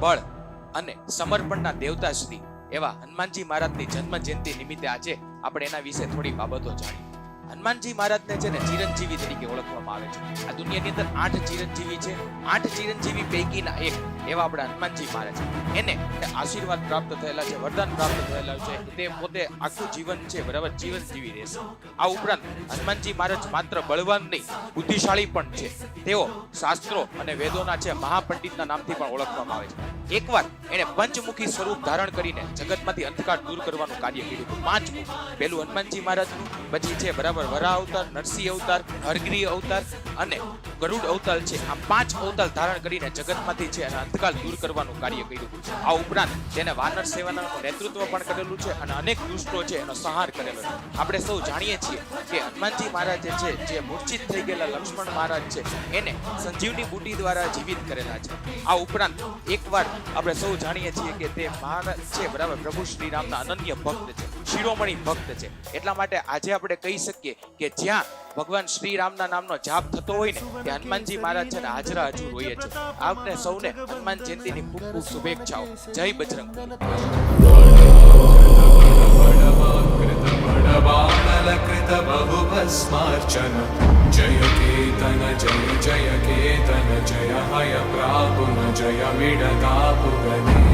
બળ અને સમર્પણના દેવતા શ્રી એવા હનુમાનજી મહારાજની જન્મ જયંતિ નિમિત્તે આજે આપણે એના વિશે થોડી બાબતો જાણી. હનુમાનજી મહારાજને છે ને ચિરંજીવી તરીકે ઓળખવામાં આવે છે. આ દુનિયાની અંદર 8 ચિરંજીવી છે. 8 ચિરંજીવી પૈકીના એક એવા આપણા હનુમાનજી મહારાજ. એને આશીર્વાદ પ્રાપ્ત થયેલા છે, વરદાન પ્રાપ્ત થયેલા છે. તે પોતે આખું જીવન છે બરાબર જીવન જીવી રહેશે. આ ઉપરાંત હનુમાનજી મહારાજ માત્ર બળવાન નહીં, બુદ્ધિશાળી પણ છે. તેઓ શાસ્ત્રો અને વેદોના છે મહાપંડિતના નામથી પણ ઓળખવામાં આવે છે. એકવાર એને પંચમુખી સ્વરૂપ ધારણ કરીને જગતમાંથી અંધકાર દૂર કરવાનું કાર્ય કર્યું હતું. 5 મુખ. પહેલું હનુમાનજી મહારાજનું, પછી છે બરાબર વરાહ અવતાર, નરસિંહ અવતાર, હરગ્રીવ અવતાર અને ગરુડ અવતાર છે. આ 5 અવતાર ધારણ કરીને જગતમાંથી છે અને અંધકાર દૂર કરવાનું કાર્ય કર્યું. આ ઉપરાંત તેને વાનર સેનાનું નેતૃત્વ પણ કરેલું છે અને અનેક દુષ્ટો છે એનો સંહાર કરેલો છે. આપણે સૌ જાણીએ છીએ કે હનુમાનજી મહારાજ છે જે મૂર્છિત થઈ ગયેલા લક્ષ્મણ મહારાજ છે એને સંજીવની બુટી દ્વારા જીવિત કરેલા છે. આ ઉપરાંત એકવાર આપણે સૌ જાણીએ છીએ કે તે મહારાજ છે બરાબર પ્રભુ શ્રી રામના અનન્ય ભક્ત છે, શિરોમણી ભક્ત છે. એટલા માટે આજે આપણે કહી શકીએ કે જ્યાં ભગવાન શ્રી રામના નામનો જાપ થતો હોય ને ત્યાં હનુમાનજી મહારાજ છે ને હાજરા હજુર હોય છે. આપને સૌને હનુમાન જયંતિની ખૂબ ખૂબ શુભેચ્છાઓ. જય બજરંગ. जय केतन जय जय केतन जय हय प्रापुन जय विडतापुगने